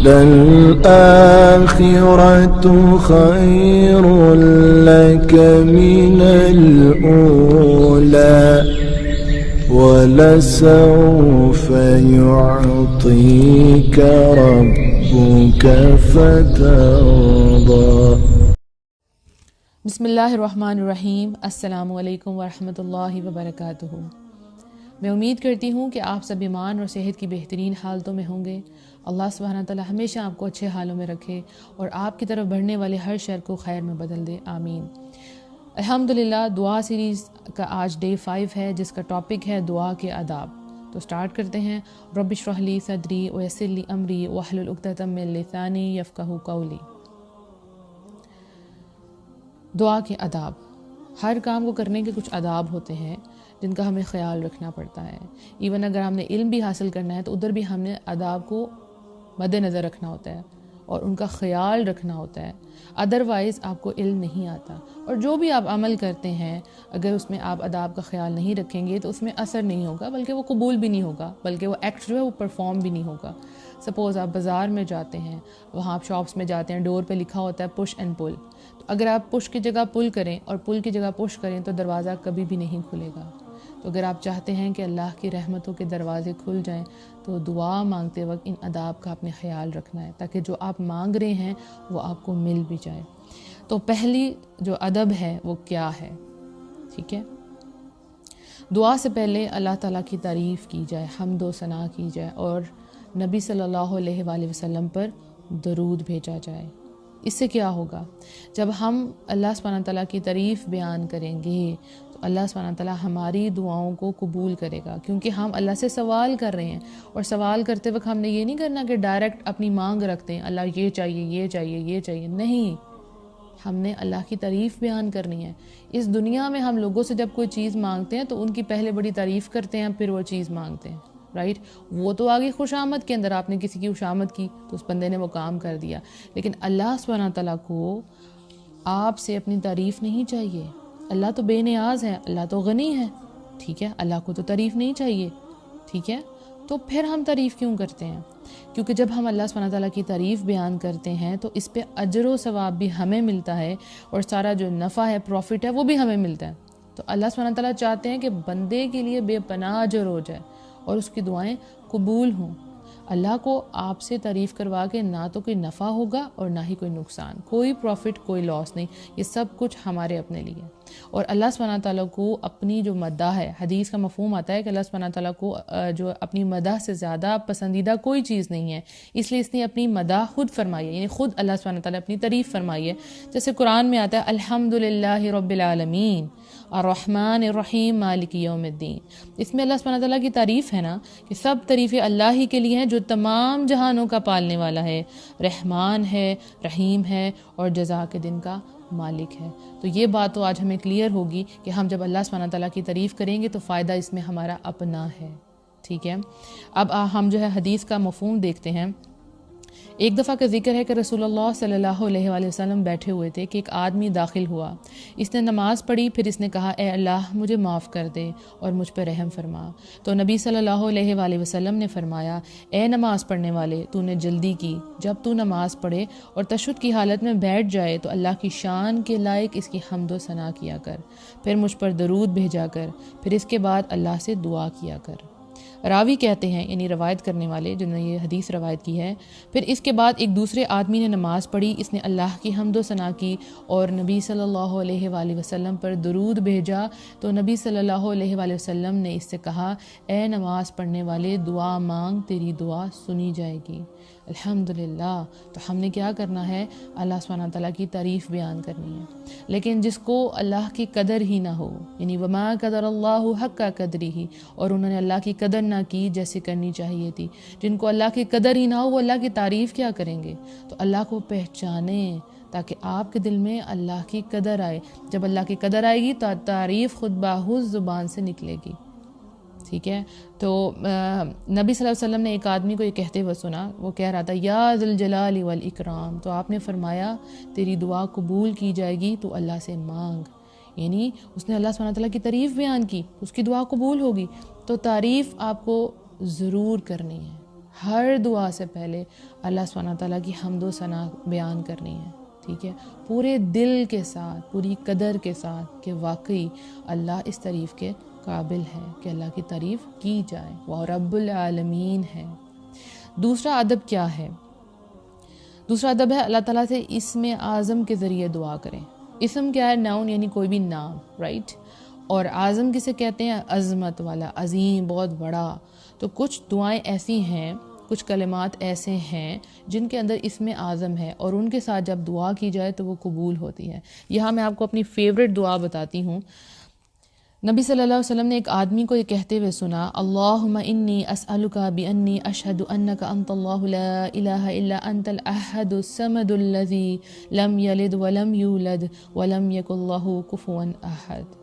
للآخرة خير لك من الأولى ولسوف يعطيك ربك فترضى۔ بسم اللہ الرحمن الرحیم۔ السلام علیکم ورحمۃ اللہ وبرکاتہ۔ میں امید کرتی ہوں کہ آپ سب ایمان اور صحت کی بہترین حالتوں میں ہوں گے۔ اللہ سبحانہ تعالی ہمیشہ آپ کو اچھے حالوں میں رکھے اور آپ کی طرف بڑھنے والے ہر شر کو خیر میں بدل دے، آمین۔ الحمدللہ دعا سیریز کا آج ڈے 5 ہے، جس کا ٹاپک ہے دعا کے آداب۔ تو سٹارٹ کرتے ہیں۔ رب اشرح لی صدری ویسر لی امری واحلل عقدۃ من لسانی یفقہوا قولی۔ دعا کے آداب۔ ہر کام کو کرنے کے کچھ آداب ہوتے ہیں جن کا ہمیں خیال رکھنا پڑتا ہے۔ ایون اگر ہم نے علم بھی حاصل کرنا ہے تو ادھر بھی ہم نے آداب کو مد نظر رکھنا ہوتا ہے اور ان کا خیال رکھنا ہوتا ہے، ادروائز آپ کو علم نہیں آتا۔ اور جو بھی آپ عمل کرتے ہیں اگر اس میں آپ آداب کا خیال نہیں رکھیں گے تو اس میں اثر نہیں ہوگا، بلکہ وہ قبول بھی نہیں ہوگا، بلکہ وہ ایکٹ جو ہے وہ پرفارم بھی نہیں ہوگا۔ سپوز آپ بازار میں جاتے ہیں، وہاں آپ شاپس میں جاتے ہیں، ڈور پہ لکھا ہوتا ہے پش اینڈ پل، تو اگر آپ پش کی جگہ پل کریں اور پل کی جگہ پش کریں تو دروازہ کبھی بھی نہیں کھلے گا۔ تو اگر آپ چاہتے ہیں کہ اللہ کی رحمتوں کے دروازے کھل جائیں تو دعا مانگتے وقت ان آداب کا اپنے خیال رکھنا ہے تاکہ جو آپ مانگ رہے ہیں وہ آپ کو مل بھی جائے۔ تو پہلی جو ادب ہے وہ کیا ہے؟ ٹھیک ہے، دعا سے پہلے اللہ تعالیٰ کی تعریف کی جائے، حمد و ثنا کی جائے اور نبی صلی اللہ علیہ وآلہ وسلم پر درود بھیجا جائے۔ اس سے کیا ہوگا؟ جب ہم اللہ سبحانہ تعالیٰ کی تعریف بیان کریں گے تو اللہ سبحانہ تعالیٰ ہماری دعاؤں کو قبول کرے گا، کیونکہ ہم اللہ سے سوال کر رہے ہیں۔ اور سوال کرتے وقت ہم نے یہ نہیں کرنا کہ ڈائریکٹ اپنی مانگ رکھتے ہیں، اللہ یہ چاہیے یہ چاہیے یہ چاہیے، نہیں، ہم نے اللہ کی تعریف بیان کرنی ہے۔ اس دنیا میں ہم لوگوں سے جب کوئی چیز مانگتے ہیں تو ان کی پہلے بڑی تعریف کرتے ہیں، پھر وہ چیز مانگتے ہیں، رائٹ؟ وہ تو آگے خوش آمد کے اندر آپ نے کسی کی خوش آمد کی تو اس بندے نے وہ کام کر دیا، لیکن اللہ سبحانہ تعالیٰ کو آپ سے اپنی تعریف نہیں چاہیے۔ اللہ تو بے نیاز ہے، اللہ تو غنی ہے، ٹھیک ہے، اللہ کو تو تعریف نہیں چاہیے، ٹھیک ہے؟ تو پھر ہم تعریف کیوں کرتے ہیں؟ کیونکہ جب ہم اللہ سبحانہ تعالیٰ کی تعریف بیان کرتے ہیں تو اس پہ اجر و ثواب بھی ہمیں ملتا ہے اور سارا جو نفع ہے، پروفٹ ہے، وہ بھی ہمیں ملتا ہے۔ تو اللہ سبحانہ تعالیٰ چاہتے ہیں کہ بندے کے لیے بے پناہ اجر ہو جائے اور اس کی دعائیں قبول ہوں۔ اللہ کو آپ سے تعریف کروا کے نہ تو کوئی نفع ہوگا اور نہ ہی کوئی نقصان، کوئی پروفٹ کوئی لاس نہیں، یہ سب کچھ ہمارے اپنے لیے۔ اور اللہ سبحانہ تعالیٰ کو اپنی جو مدح ہے، حدیث کا مفہوم آتا ہے کہ اللہ سبحانہ تعالیٰ کو جو اپنی مدح سے زیادہ پسندیدہ کوئی چیز نہیں ہے، اس لیے اس نے اپنی مدح خود فرمائی ہے، یعنی خود اللہ سبحانہ تعالیٰ اپنی تعریف فرمائی ہے۔ جیسے قرآن میں آتا ہے الحمدللہ رب العالمین الرحمن الرحیم مالک یوم الدین۔ اس میں اللہ سبحانہ تعالیٰ کی تعریف ہے نا کہ سب تعریفیں اللہ ہی کے لیے ہیں جو تمام جہانوں کا پالنے والا ہے، رحمان ہے، رحیم ہے اور جزا کے دن کا مالک ہے۔ تو یہ بات تو آج ہمیں کلیئر ہوگی کہ ہم جب اللہ سبحانہ تعالیٰ کی تعریف کریں گے تو فائدہ اس میں ہمارا اپنا ہے، ٹھیک ہے؟ اب ہم جو ہے حدیث کا مفہوم دیکھتے ہیں۔ ایک دفعہ کا ذکر ہے کہ رسول اللہ صلی اللہ علیہ وآلہ وسلم بیٹھے ہوئے تھے کہ ایک آدمی داخل ہوا، اس نے نماز پڑھی، پھر اس نے کہا اے اللہ مجھے معاف کر دے اور مجھ پہ رحم فرما۔ تو نبی صلی اللہ علیہ وآلہ وسلم نے فرمایا اے نماز پڑھنے والے، تو نے جلدی کی، جب تو نماز پڑھے اور تشہد کی حالت میں بیٹھ جائے تو اللہ کی شان کے لائق اس کی حمد و ثنا کیا کر، پھر مجھ پر درود بھیجا کر، پھر اس کے بعد اللہ سے دعا کیا کر۔ راوی کہتے ہیں، یعنی روایت کرنے والے جنہوں نے یہ حدیث روایت کی ہے، پھر اس کے بعد ایک دوسرے آدمی نے نماز پڑھی، اس نے اللہ کی حمد و ثنا کی اور نبی صلی اللہ علیہ وآلہ وسلم پر درود بھیجا، تو نبی صلی اللہ علیہ وآلہ وسلم نے اس سے کہا اے نماز پڑھنے والے دعا مانگ، تیری دعا سنی جائے گی۔ الحمدللہ۔ تو ہم نے کیا کرنا ہے؟ اللہ سبحانہ تعالیٰ کی تعریف بیان کرنی ہے۔ لیکن جس کو اللہ کی قدر ہی نہ ہو، یعنی وما قدر اللہ حق قدرہ، اور انہوں نے اللہ کی قدر نہ کی جیسے کرنی چاہیے تھی، جن کو اللہ کی قدر ہی نہ ہو وہ اللہ کی تعریف کیا کریں گے؟ تو اللہ کو پہچانیں تاکہ آپ کے دل میں اللہ کی قدر آئے۔ جب اللہ کی قدر آئے گی تو تعریف خود بخود زبان سے نکلے گی، ٹھیک ہے؟ تو نبی صلی اللہ علیہ وسلم نے ایک آدمی کو یہ کہتے ہوئے سنا، وہ کہہ رہا تھا یا ذی الجلال والاکرام، تو آپ نے فرمایا تیری دعا قبول کی جائے گی تو اللہ سے مانگ، یعنی اس نے اللہ سبحانہ تعالیٰ کی تعریف بیان کی، اس کی دعا قبول ہوگی۔ تو تعریف آپ کو ضرور کرنی ہے، ہر دعا سے پہلے اللہ سبحانہ تعالیٰ کی حمد و ثنا بیان کرنی ہے، ٹھیک ہے، پورے دل کے ساتھ، پوری قدر کے ساتھ کہ واقعی اللہ اس تعریف کے قابل ہے کہ اللہ کی تعریف کی جائے، وہ رب العالمین ہے۔ دوسرا ادب کیا ہے؟ دوسرا ادب ہے اللہ تعالیٰ سے اسم اعظم کے ذریعے دعا کریں۔ اسم کیا ہے؟ ناؤن، یعنی کوئی بھی نام، رائٹ؟ اور اعظم کسے کہتے ہیں؟ عظمت والا، عظیم، بہت بڑا۔ تو کچھ دعائیں ایسی ہیں، کچھ کلمات ایسے ہیں جن کے اندر اسم اعظم ہے، اور ان کے ساتھ جب دعا کی جائے تو وہ قبول ہوتی ہے۔ یہاں میں آپ کو اپنی فیوریٹ دعا بتاتی ہوں۔ نبی صلی اللہ علیہ وسلم نے ایک آدمی کو یہ کہتے ہوئے سنا، اللہم انی اسألک بانی اشہد انک انت اللہ لا الہ الا انت الاحد الصمد الذی لم یلد ولم یولد ولم یکن لہ کفوا احد۔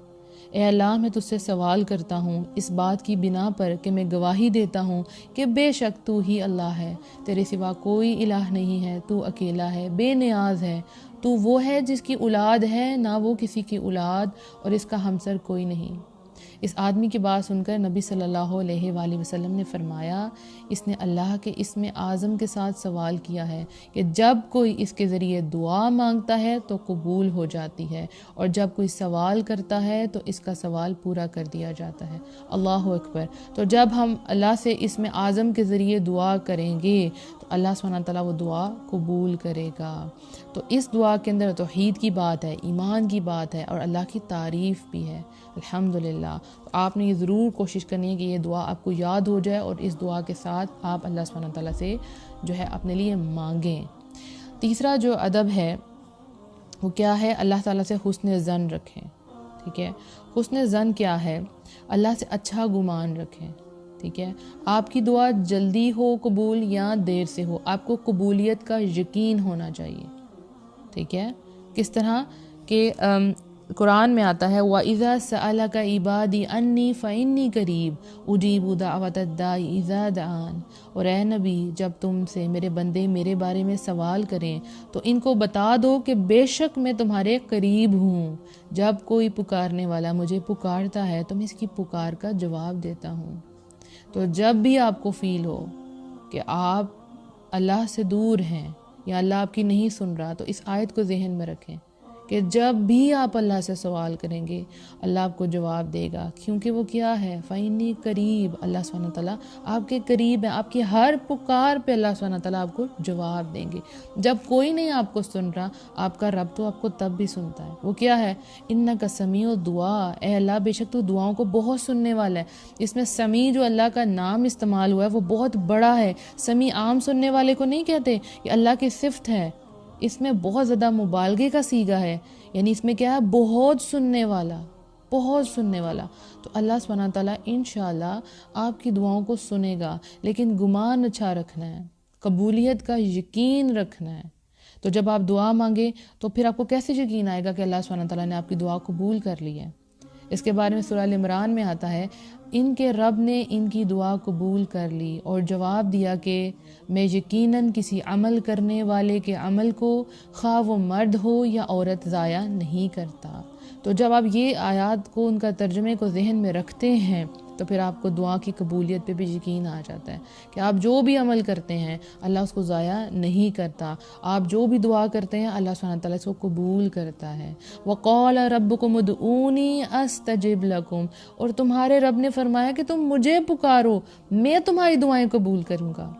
اے اللہ، میں تجھ سے سوال کرتا ہوں اس بات کی بنا پر کہ میں گواہی دیتا ہوں کہ بے شک تو ہی اللہ ہے، تیرے سوا کوئی الہ نہیں ہے، تو اکیلا ہے، بے نیاز ہے، تو وہ ہے جس کی اولاد ہے، نہ وہ کسی کی اولاد، اور اس کا ہمسر کوئی نہیں۔ اس آدمی کی بات سن کر نبی صلی اللہ علیہ وآلہ وسلم نے فرمایا، اس نے اللہ کے اسم اعظم کے ساتھ سوال کیا ہے کہ جب کوئی اس کے ذریعے دعا مانگتا ہے تو قبول ہو جاتی ہے، اور جب کوئی سوال کرتا ہے تو اس کا سوال پورا کر دیا جاتا ہے۔ اللہ اکبر۔ تو جب ہم اللہ سے اسم اعظم کے ذریعے دعا کریں گے تو اللہ سبحانہ تعالیٰ وہ دعا قبول کرے گا۔ تو اس دعا کے اندر توحید کی بات ہے، ایمان کی بات ہے، اور اللہ کی تعریف بھی ہے، الحمدللہ۔ تو آپ نے یہ ضرور کوشش کرنی ہے کہ یہ دعا آپ کو یاد ہو جائے، اور اس دعا کے ساتھ آپ اللہ سبحانہ تعالیٰ سے جو ہے اپنے لیے مانگیں۔ تیسرا جو ادب ہے وہ کیا ہے؟ اللہ تعالیٰ سے حسن ظن رکھیں، ٹھیک ہے؟ حسن ظن کیا ہے؟ اللہ سے اچھا گمان رکھیں، ٹھیک ہے؟ آپ کی دعا جلدی ہو قبول یا دیر سے ہو، آپ کو قبولیت کا یقین ہونا چاہیے، ٹھیک ہے؟ کس طرح کہ قرآن میں آتا ہے وَإِذَا سَأَلَكَ عِبَادِي عَنِّي فَإِنِّي قَرِيبٌ أُجِيبُ دَعْوَةَ الدَّاعِ إِذَا دَعَانِ۔ اور اے نبی، جب تم سے میرے بندے میرے بارے میں سوال کریں تو ان کو بتا دو کہ بے شک میں تمہارے قریب ہوں، جب کوئی پکارنے والا مجھے پکارتا ہے تو میں اس کی پکار کا جواب دیتا ہوں۔ تو جب بھی آپ کو فیل ہو کہ آپ اللہ سے دور ہیں یا اللہ آپ کی نہیں سن رہا، تو اس آیت کو ذہن میں رکھیں کہ جب بھی آپ اللہ سے سوال کریں گے اللہ آپ کو جواب دے گا، کیونکہ وہ کیا ہے؟ فَإِنِّي قریب، اللہ سبحانہ تعالیٰ آپ کے قریب ہے، آپ کی ہر پکار پہ اللہ سبحانہ تعالیٰ آپ کو جواب دیں گے۔ جب کوئی نہیں آپ کو سن رہا، آپ کا رب تو آپ کو تب بھی سنتا ہے۔ وہ کیا ہے؟ اِنَّكَ سَمِيعُ الدُّعَاء، اے اللہ بے شک تو دعاؤں کو بہت سننے والا ہے۔ اس میں سمیع جو اللہ کا نام استعمال ہوا ہے وہ بہت بڑا ہے۔ سمیع عام سننے والے کو نہیں کہتے، یہ اللہ کی صفت ہے، اس میں بہت زیادہ مبالغے کا صیغہ ہے، یعنی اس میں کیا ہے؟ بہت سننے والا، بہت سننے والا۔ تو اللہ سبحانہ تعالیٰ انشاءاللہ آپ کی دعاؤں کو سنے گا، لیکن گمان اچھا رکھنا ہے، قبولیت کا یقین رکھنا ہے۔ تو جب آپ دعا مانگیں تو پھر آپ کو کیسے یقین آئے گا کہ اللہ سبحانہ تعالیٰ نے آپ کی دعا قبول کر لی ہے؟ اس کے بارے میں سورہ ال عمران میں آتا ہے، ان کے رب نے ان کی دعا قبول کر لی اور جواب دیا کہ میں یقیناً کسی عمل کرنے والے کے عمل کو خواہ وہ مرد ہو یا عورت ضائع نہیں کرتا۔ تو جب آپ یہ آیات کو، ان کا ترجمے کو ذہن میں رکھتے ہیں تو پھر آپ کو دعا کی قبولیت پہ بھی یقین آ جاتا ہے کہ آپ جو بھی عمل کرتے ہیں اللہ اس کو ضائع نہیں کرتا، آپ جو بھی دعا کرتے ہیں اللہ سبحانہ تعالیٰ اس کو قبول کرتا ہے۔ وَقَالَ رَبُّكُمُ ادْعُونِي أَسْتَجِبْ لَكُمْ، اور تمہارے رب نے فرمایا کہ تم مجھے پکارو، میں تمہاری دعائیں قبول کروں گا۔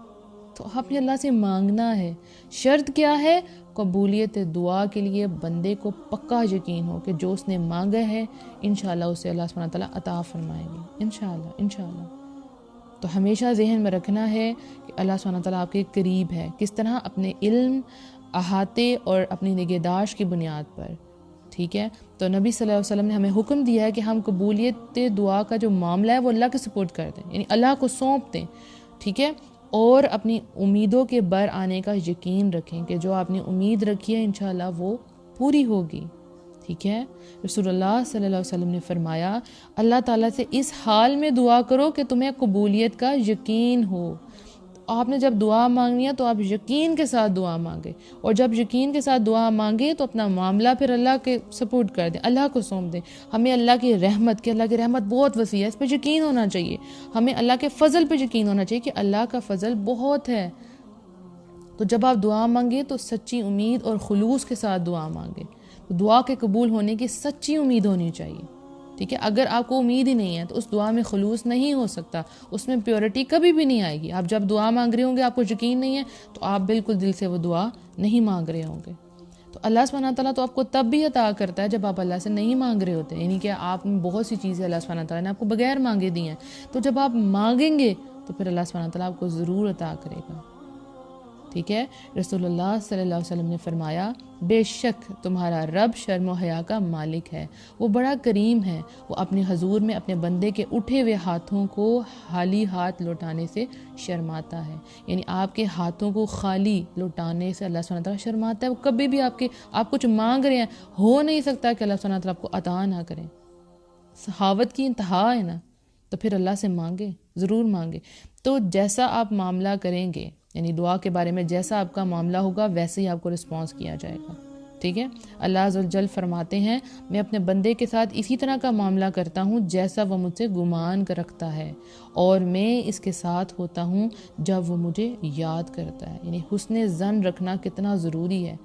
تو آپ نے اللہ سے مانگنا ہے۔ شرط کیا ہے؟ قبولیت دعا کے لیے بندے کو پکا یقین ہو کہ جو اس نے مانگا ہے انشاءاللہ اسے اللہ سبحانہ تعالیٰ عطا فرمائے گی، انشاءاللہ۔ تو ہمیشہ ذہن میں رکھنا ہے کہ اللہ سبحانہ تعالیٰ آپ کے قریب ہے، کس طرح؟ اپنے علم، احاطے اور اپنی نگہداشت کی بنیاد پر، ٹھیک ہے؟ تو نبی صلی اللہ علیہ وسلم نے ہمیں حکم دیا ہے کہ ہم قبولیت دعا کا جو معاملہ ہے وہ اللہ کے سپورٹ کر دیں، یعنی اللہ کو سونپ دیں، ٹھیک ہے؟ اور اپنی امیدوں کے بر آنے کا یقین رکھیں کہ جو آپ نے امید رکھی ہے انشاءاللہ وہ پوری ہوگی، ٹھیک ہے؟ رسول اللہ صلی اللہ علیہ وسلم نے فرمایا اللہ تعالیٰ سے اس حال میں دعا کرو کہ تمہیں قبولیت کا یقین ہو، آپ نے جب دعا مانگنی ہے تو آپ یقین کے ساتھ دعا مانگے، اور جب یقین کے ساتھ دعا مانگے تو اپنا معاملہ پھر اللہ کے سپورٹ کر دیں، اللہ کو سونپ دیں۔ ہمیں اللہ کی رحمت بہت وسیع ہے، اس پہ یقین ہونا چاہیے۔ ہمیں اللہ کے فضل پہ یقین ہونا چاہیے کہ اللہ کا فضل بہت ہے۔ تو جب آپ دعا مانگیں تو سچی امید اور خلوص کے ساتھ دعا مانگیں۔ تو دعا کے قبول ہونے کی سچی امید ہونی چاہیے، ٹھیک ہے؟ اگر آپ کو امید ہی نہیں ہے تو اس دعا میں خلوص نہیں ہو سکتا، اس میں پیورٹی کبھی بھی نہیں آئے گی۔ آپ جب دعا مانگ رہے ہوں گے آپ کو یقین نہیں ہے تو آپ بالکل دل سے وہ دعا نہیں مانگ رہے ہوں گے۔ تو اللہ سبحانہ تعالیٰ تو آپ کو تب بھی عطا کرتا ہے جب آپ اللہ سے نہیں مانگ رہے ہوتے، یعنی کہ آپ بہت سی چیزیں اللہ سبحانہ تعالیٰ نے آپ کو بغیر مانگے دی ہیں، تو جب آپ مانگیں گے تو پھر اللہ سبحانہ تعالیٰ آپ کو ضرور عطا کرے گا، ٹھیک ہے؟ رسول اللہ صلی اللہ علیہ وسلم نے فرمایا، بے شک تمہارا رب شرم و حیا کا مالک ہے، وہ بڑا کریم ہے، وہ اپنے حضور میں اپنے بندے کے اٹھے ہوئے ہاتھوں کو خالی ہاتھ لوٹانے سے شرماتا ہے۔ یعنی آپ کے ہاتھوں کو خالی لوٹانے سے اللہ سبحانہ تعالیٰ شرماتا ہے۔ وہ کبھی بھی آپ کچھ مانگ رہے ہیں، ہو نہیں سکتا کہ اللہ سبحانہ تعالیٰ آپ کو عطا نہ کریں۔ سخاوت کی انتہا ہے نا، تو پھر اللہ سے مانگے، ضرور مانگے۔ تو جیسا آپ معاملہ کریں گے، یعنی دعا کے بارے میں جیسا آپ کا معاملہ ہوگا ویسے ہی آپ کو رسپانس کیا جائے گا، ٹھیک ہے؟ اللہ عز و جل فرماتے ہیں، میں اپنے بندے کے ساتھ اسی طرح کا معاملہ کرتا ہوں جیسا وہ مجھ سے گمان کر رکھتا ہے، اور میں اس کے ساتھ ہوتا ہوں جب وہ مجھے یاد کرتا ہے۔ یعنی حسن ظن رکھنا کتنا ضروری ہے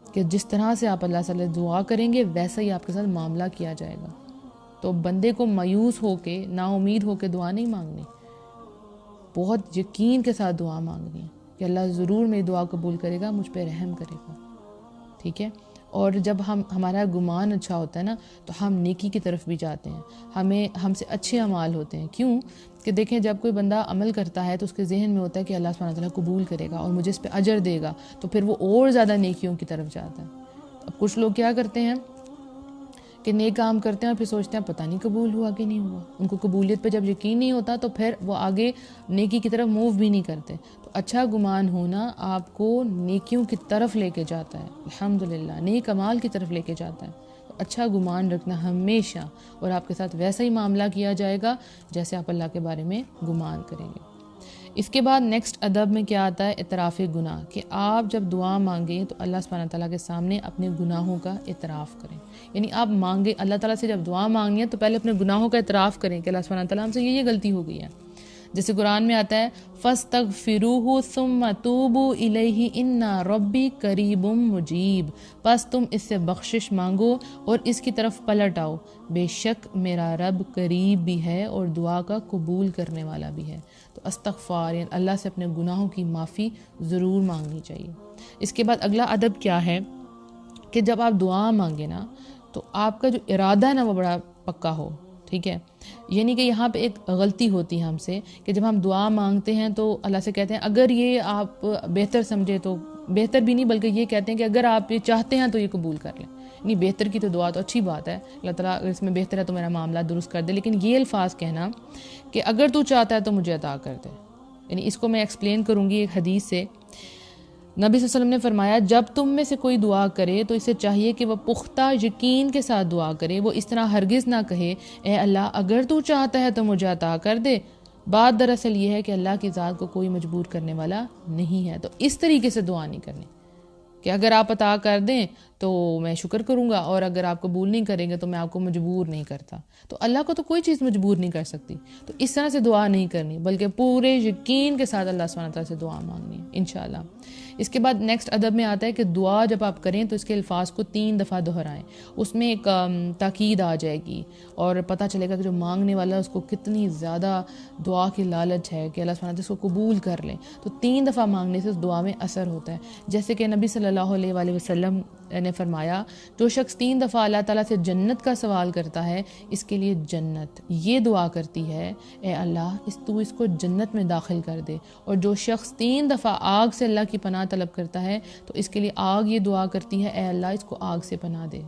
کہ جس طرح سے آپ اللہ سے دعا کریں گے ویسا ہی آپ کے ساتھ معاملہ کیا جائے گا۔ تو بندے کو مایوس ہو کے، نا امید ہو کے دعا نہیں مانگنی، بہت یقین کے ساتھ دعا مانگنی ہے کہ اللہ ضرور میری دعا قبول کرے گا، مجھ پہ رحم کرے گا، ٹھیک ہے؟ اور جب ہمارا گمان اچھا ہوتا ہے نا تو ہم نیکی کی طرف بھی جاتے ہیں، ہم سے اچھے اعمال ہوتے ہیں۔ کیوں کہ دیکھیں، جب کوئی بندہ عمل کرتا ہے تو اس کے ذہن میں ہوتا ہے کہ اللہ سبحانہ تعالیٰ قبول کرے گا اور مجھے اس پہ اجر دے گا، تو پھر وہ اور زیادہ نیکیوں کی طرف جاتا ہے۔ اب کچھ لوگ کیا کرتے ہیں کہ نیک کام کرتے ہیں اور پھر سوچتے ہیں پتہ نہیں قبول ہوا کہ نہیں ہوا۔ ان کو قبولیت پہ جب یقین نہیں ہوتا تو پھر وہ آگے نیکی کی طرف موو بھی نہیں کرتے۔ تو اچھا گمان ہونا آپ کو نیکیوں کی طرف لے کے جاتا ہے، الحمدللہ نیک اعمال کی طرف لے کے جاتا ہے۔ تو اچھا گمان رکھنا ہمیشہ، اور آپ کے ساتھ ویسا ہی معاملہ کیا جائے گا جیسے آپ اللہ کے بارے میں گمان کریں گے۔ اس کے بعد نیکسٹ ادب میں کیا آتا ہے؟ اعتراف گناہ، کہ آپ جب دعا مانگیں تو اللہ سبحانہ تعالیٰ کے سامنے اپنے گناہوں کا اعتراف کریں۔ یعنی آپ مانگیں اللہ تعالیٰ سے، جب دعا مانگیں تو پہلے اپنے گناہوں کا اعتراف کریں کہ اللہ سبحانہ تعالیٰ ہم سے یہ غلطی ہو گئی ہے۔ جیسے قرآن میں آتا ہے، فَاسْتَغْفِرُوهُ ثُمَّ تُوبُوا إِلَيْهِ إِنَّ رَبِّي قَرِيبٌ مُجِیب، پس تم اس سے بخشش مانگو اور اس کی طرف پلٹ آؤ، بے شک میرا رب قریب بھی ہے اور دعا کا قبول کرنے والا بھی ہے۔ تو استغفار، یعنی اللہ سے اپنے گناہوں کی معافی ضرور مانگنی چاہیے۔ اس کے بعد اگلا ادب کیا ہے کہ جب آپ دعا مانگے نا تو آپ کا جو ارادہ ہے نا وہ بڑا پکا ہو، ٹھیک ہے؟ یعنی کہ یہاں پہ ایک غلطی ہوتی ہے ہم سے کہ جب ہم دعا مانگتے ہیں تو اللہ سے کہتے ہیں اگر یہ آپ بہتر سمجھے تو، بہتر بھی نہیں بلکہ یہ کہتے ہیں کہ اگر آپ یہ چاہتے ہیں تو یہ قبول کر لیں۔ یعنی بہتر کی تو دعا تو اچھی بات ہے، اللہ تعالیٰ اگر اس میں بہتر ہے تو میرا معاملہ درست کر دے، لیکن یہ الفاظ کہنا کہ اگر تو چاہتا ہے تو مجھے عطا کر دے، یعنی اس کو میں ایکسپلین کروں گی ایک حدیث سے۔ نبی صلی اللہ علیہ وسلم نے فرمایا، جب تم میں سے کوئی دعا کرے تو اسے چاہیے کہ وہ پختہ یقین کے ساتھ دعا کرے، وہ اس طرح ہرگز نہ کہے اے اللہ اگر تو چاہتا ہے تو مجھے عطا کر دے۔ بات دراصل یہ ہے کہ اللہ کی ذات کو کوئی مجبور کرنے والا نہیں ہے، تو اس طریقے سے دعا نہیں کرنی کہ اگر آپ عطا کر دیں تو میں شکر کروں گا اور اگر آپ قبول نہیں کریں گے تو میں آپ کو مجبور نہیں کرتا۔ تو اللہ کو تو کوئی چیز مجبور نہیں کر سکتی، تو اس طرح سے دعا نہیں کرنی بلکہ پورے یقین کے ساتھ اللہ سبحانہ تعالیٰ سے دعا مانگنی ہے انشاءاللہ۔ اس کے بعد نیکسٹ ادب میں آتا ہے کہ دعا جب آپ کریں تو اس کے الفاظ کو 3 دفعہ دہرائیں، اس میں ایک تاکید آ جائے گی اور پتہ چلے گا کہ جو مانگنے والا اس کو کتنی زیادہ دعا کی لالچ ہے کہ اللہ سبحانہ تعالیٰ اس کو قبول کر لیں۔ تو 3 دفعہ مانگنے سے اس دعا میں اثر ہوتا ہے، جیسے کہ نبی صلی اللہ علیہ وآلہ وسلم نے فرمایا، جو شخص 3 دفعہ اللہ تعالیٰ سے جنت کا سوال کرتا ہے اس کے لیے جنت یہ دعا کرتی ہے، اے اللہ تو اس کو جنت میں داخل کر دے، اور جو شخص 3 دفعہ آگ سے اللہ کی پناہ طلب کرتا ہے تو اس کے لیے آگ یہ دعا کرتی ہے، اے اللہ اس کو آگ سے پناہ دے۔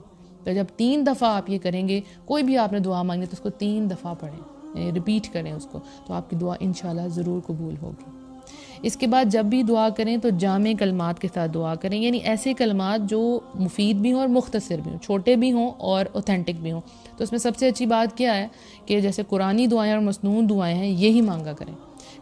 تو جب 3 دفعہ آپ یہ کریں گے، کوئی بھی آپ نے دعا مانگی تو اس کو 3 دفعہ پڑھیں، یعنی ریپیٹ کریں اس کو، تو آپ کی دعا انشاءاللہ ضرور قبول ہوگی۔ اس کے بعد جب بھی دعا کریں تو جامع کلمات کے ساتھ دعا کریں، یعنی ایسے کلمات جو مفید بھی ہوں اور مختصر بھی ہوں، چھوٹے بھی ہوں اور اوتھینٹک بھی ہوں۔ تو اس میں سب سے اچھی بات کیا ہے کہ جیسے قرآنی دعائیں اور مسنون دعائیں ہیں یہی مانگا کریں،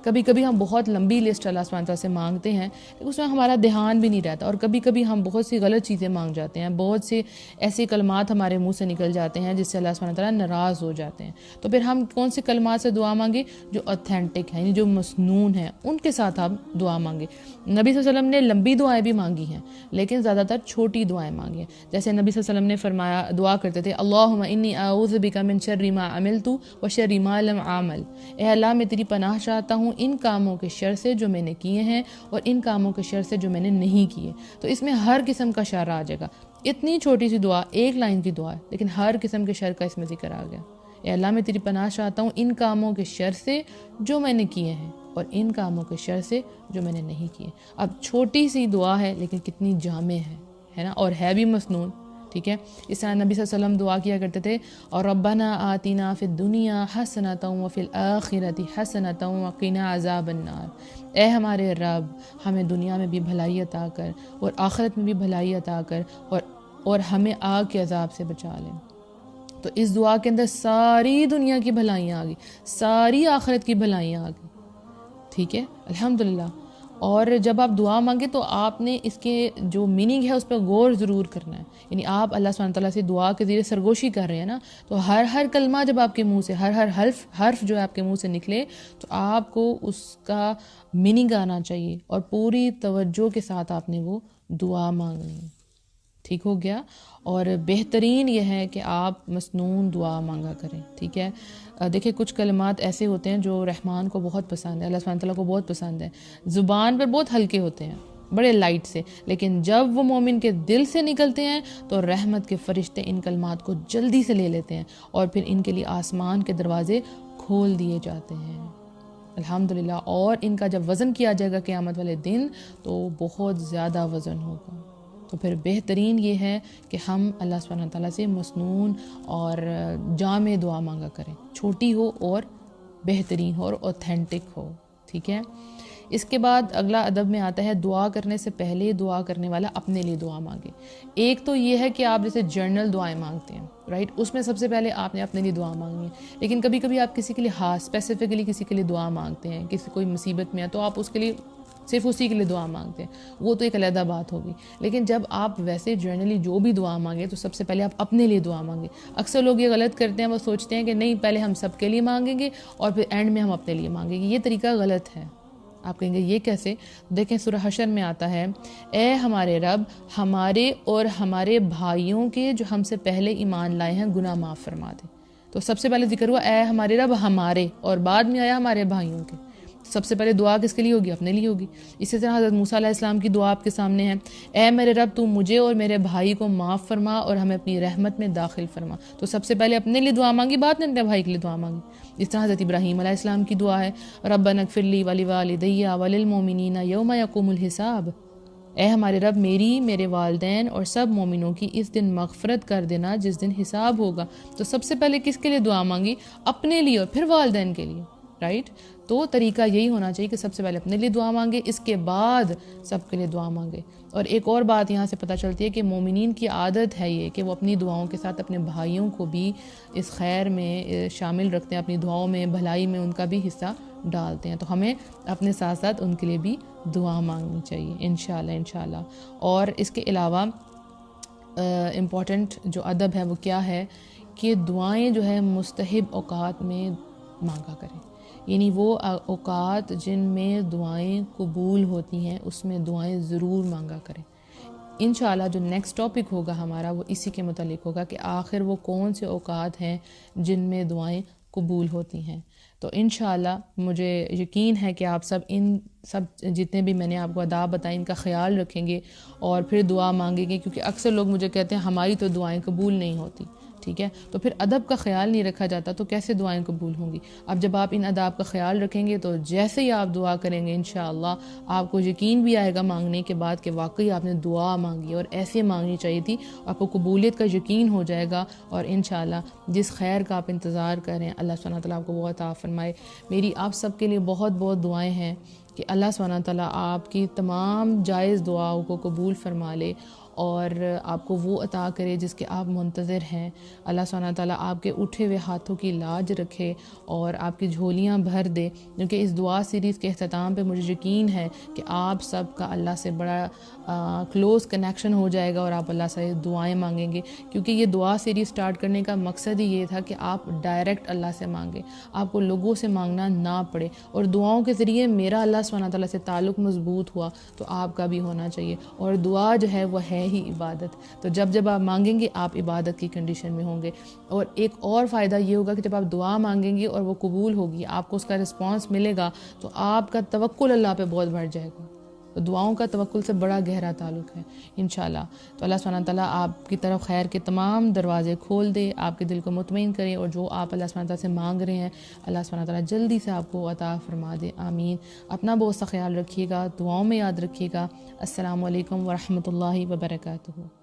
کبھی کبھی ہم بہت لمبی لسٹ اللہ سبحانہ تعالیٰ سے مانگتے ہیں، لیکن اس میں ہمارا دھیان بھی نہیں رہتا، اور کبھی کبھی ہم بہت سی غلط چیزیں مانگ جاتے ہیں، بہت سے ایسے کلمات ہمارے منہ سے نکل جاتے ہیں جس سے اللہ سبحانہ تعالیٰ ناراض ہو جاتے ہیں۔ تو پھر ہم کون سے کلمات سے دعا مانگیں؟ جو اوتھینٹک ہیں، یعنی جو مسنون ہیں، ان کے ساتھ آپ دعا مانگیں۔ نبی صلی اللہ علیہ وسلم نے لمبی دعائیں بھی مانگی ہیں، لیکن زیادہ تر چھوٹی دعائیں مانگی ہیں۔ جیسے نبی صلی اللہ علیہ وسلم نے فرمایا، دعا کرتے تھے، اللہم انی اعوذ بک من شر ما عملت و شر ما لم اعمل، اے اللہ میں تیری پناہ چاہتا ہوں ان کاموں کے شر سے جو میں نے کیے ہیں اور ان کاموں کے شر سے جو میں نے نہیں کیے۔ تو اس میں ہر قسم کا شر آ جائے گا۔ اتنی چھوٹی سی دعا، ایک لائن کی دعا ہے، لیکن ہر قسم کے شر کا اس میں ذکر آ گیا۔ اے اللہ میں تیری پناہ چاہتا ہوں ان کاموں کے شر سے جو میں نے کیے ہیں اور ان کاموں کے شر سے جو میں نے نہیں کیے۔ اب چھوٹی سی دعا ہے لیکن کتنی جامع ہے نا، اور ہے بھی مسنون، ٹھیک ہے۔ اس طرح نبی صلی اللہ علیہ وسلم دعا کیا کرتے تھے، اور ربنا آتنا فی الدنیا حسنۃ وفی الآخرۃ حسنۃ وقنا عذاب النار، اے ہمارے رب ہمیں دنیا میں بھی بھلائی عطا کر اور آخرت میں بھی بھلائی عطا کر، اور ہمیں آگ کے عذاب سے بچا لیں۔ تو اس دعا کے اندر ساری دنیا کی بھلائیاں آ گئی، ساری آخرت کی بھلائیاں آ گئی، ٹھیک ہے، الحمدللہ۔ اور جب آپ دعا مانگے تو آپ نے اس کے جو میننگ ہے اس پہ غور ضرور کرنا ہے، یعنی آپ اللہ سبحانہ تعالیٰ سے دعا کے ذریعے سرگوشی کر رہے ہیں نا، تو ہر کلمہ جب آپ کے منہ سے، ہر حرف جو ہے آپ کے منہ سے نکلے تو آپ کو اس کا میننگ آنا چاہیے، اور پوری توجہ کے ساتھ آپ نے وہ دعا مانگنی ہے، ٹھیک ہو گیا۔ اور بہترین یہ ہے کہ آپ مسنون دعا مانگا کریں، ٹھیک ہے۔ دیکھیں کچھ کلمات ایسے ہوتے ہیں جو رحمان کو بہت پسند ہے، اللہ سبحانہ تعالیٰ کو بہت پسند ہے، زبان پر بہت ہلکے ہوتے ہیں، بڑے لائٹ سے، لیکن جب وہ مومن کے دل سے نکلتے ہیں تو رحمت کے فرشتے ان کلمات کو جلدی سے لے لیتے ہیں، اور پھر ان کے لیے آسمان کے دروازے کھول دیے جاتے ہیں، الحمدللہ۔ اور ان کا جب وزن کیا جائے گا قیامت والے دن تو بہت زیادہ وزن ہوگا۔ تو پھر بہترین یہ ہے کہ ہم اللہ سبحانہ تعالیٰ سے مسنون اور جامع دعا مانگا کریں، چھوٹی ہو اور بہترین ہو اور اوتھینٹک ہو، ٹھیک ہے۔ اس کے بعد اگلا ادب میں آتا ہے، دعا کرنے سے پہلے دعا کرنے والا اپنے لیے دعا مانگے۔ ایک تو یہ ہے کہ آپ جیسے جرنل دعائیں مانگتے ہیں، رائٹ، اس میں سب سے پہلے آپ نے اپنے لیے دعا مانگنی ہے، لیکن کبھی کبھی آپ کسی کے لیے خاص اسپیسیفکلی کسی کے لیے دعا مانگتے ہیں، کسی کوئی مصیبت میں ہے تو آپ اس کے لیے صرف اسی کے لیے دعا مانگتے ہیں، وہ تو ایک علیحدہ بات ہوگی۔ لیکن جب آپ ویسے جرنلی جو بھی دعا مانگے تو سب سے پہلے آپ اپنے لیے دعا مانگیں۔ اکثر لوگ یہ غلط کرتے ہیں، وہ سوچتے ہیں کہ نہیں پہلے ہم سب کے لیے مانگیں گے اور پھر اینڈ میں ہم اپنے لیے مانگیں گے، یہ طریقہ غلط ہے۔ آپ کہیں گے یہ کیسے؟ دیکھیں سورہ حشر میں آتا ہے، اے ہمارے رب ہمارے اور ہمارے بھائیوں کے جو ہم سے پہلے ایمان لائے ہیں گناہ معاف فرما دے۔ تو سب سے پہلے ذکر ہوا اے ہمارے رب ہمارے، اور بعد میں آیا ہمارے بھائیوں کے۔ سب سے پہلے دعا کس کے لیے ہوگی؟ اپنے لیے ہوگی۔ اسی طرح حضرت موسیٰ علیہ السلام کی دعا آپ کے سامنے ہے، اے میرے رب تو مجھے اور میرے بھائی کو معاف فرما اور ہمیں اپنی رحمت میں داخل فرما۔ تو سب سے پہلے اپنے لیے دعا مانگی، بعد میں اپنے بھائی کے لیے دعا مانگی۔ اس طرح حضرت ابراہیم علیہ السلام کی دعا ہے، ربنا اغفر لی ولوالدی وللمؤمنین یوم یقوم الحساب، اے ہمارے رب میری، میرے والدین اور سب مومنوں کی اس دن مغفرت کر دینا جس دن حساب ہوگا۔ تو سب سے پہلے کس کے لیے دعا مانگی؟ اپنے لیے اور پھر والدین کے لیے، رائٹ۔ تو طریقہ یہی ہونا چاہیے کہ سب سے پہلے اپنے لیے دعا مانگے، اس کے بعد سب کے لیے دعا مانگے۔ اور ایک اور بات یہاں سے پتہ چلتی ہے کہ مومنین کی عادت ہے یہ کہ وہ اپنی دعاؤں کے ساتھ اپنے بھائیوں کو بھی اس خیر میں شامل رکھتے ہیں، اپنی دعاؤں میں، بھلائی میں ان کا بھی حصہ ڈالتے ہیں۔ تو ہمیں اپنے ساتھ ساتھ ان کے لیے بھی دعا مانگنی چاہیے انشاءاللہ۔ اور اس کے علاوہ امپورٹنٹ جو ادب ہے وہ کیا ہے کہ دعائیں جو ہے مستحب اوقات میں مانگا کریں، یعنی وہ اوقات جن میں دعائیں قبول ہوتی ہیں اس میں دعائیں ضرور مانگا کریں۔ انشاءاللہ جو نیکسٹ ٹاپک ہوگا ہمارا وہ اسی کے متعلق ہوگا کہ آخر وہ کون سے اوقات ہیں جن میں دعائیں قبول ہوتی ہیں۔ تو انشاءاللہ مجھے یقین ہے کہ آپ ان سب جتنے بھی میں نے آپ کو آداب بتائیں ان کا خیال رکھیں گے اور پھر دعا مانگیں گے، کیونکہ اکثر لوگ مجھے کہتے ہیں ہماری تو دعائیں قبول نہیں ہوتی، ٹھیک ہے۔ تو پھر ادب کا خیال نہیں رکھا جاتا تو کیسے دعائیں قبول ہوں گی؟ اب جب آپ ان آداب کا خیال رکھیں گے تو جیسے ہی آپ دعا کریں گے انشاءاللہ آپ کو یقین بھی آئے گا مانگنے کے بعد کہ واقعی آپ نے دعا مانگی اور ایسے مانگنی چاہیے تھی، آپ کو قبولیت کا یقین ہو جائے گا، اور انشاءاللہ جس خیر کا آپ انتظار کریں اللہ سبحانہ تعالیٰ آپ کو بہت عطا فرمائے۔ میری آپ سب کے لیے بہت بہت دعائیں ہیں کہ اللہ سبحانہ تعالیٰ آپ کی تمام جائز دعاؤں کو قبول فرما لے اور آپ کو وہ عطا کرے جس کے آپ منتظر ہیں۔ اللہ سبحانہ تعالیٰ آپ کے اٹھے ہوئے ہاتھوں کی لاج رکھے اور آپ کی جھولیاں بھر دے، کیونکہ اس دعا سیریز کے اختتام پہ مجھے یقین ہے کہ آپ سب کا اللہ سے بڑا کلوز کنیکشن ہو جائے گا اور آپ اللہ سے دعائیں مانگیں گے، کیونکہ یہ دعا سیریز سٹارٹ کرنے کا مقصد ہی یہ تھا کہ آپ ڈائریکٹ اللہ سے مانگیں، آپ کو لوگوں سے مانگنا نہ پڑے، اور دعاؤں کے ذریعے میرا اللہ سبحانہ تعالیٰ سے تعلق مضبوط ہوا تو آپ کا بھی ہونا چاہیے، اور دعا جو ہے وہ ہے ہی عبادت، تو جب آپ مانگیں گے آپ عبادت کی کنڈیشن میں ہوں گے۔ اور ایک اور فائدہ یہ ہوگا کہ جب آپ دعا مانگیں گے اور وہ قبول ہوگی، آپ کو اس کا رسپانس ملے گا، تو آپ کا توکل اللہ پہ بہت بڑھ جائے گا۔ تو دعاؤں کا توکل سے بڑا گہرا تعلق ہے انشاءاللہ۔ تو اللہ سبحانہ تعالیٰ آپ کی طرف خیر کے تمام دروازے کھول دے، آپ کے دل کو مطمئن کرے، اور جو آپ اللہ سبحانہ تعالیٰ سے مانگ رہے ہیں اللہ سبحانہ تعالیٰ جلدی سے آپ کو عطا فرما دے، آمین۔ اپنا بہت سا خیال رکھیے گا، دعاؤں میں یاد رکھیے گا۔ السلام علیکم ورحمۃ اللہ وبرکاتہ۔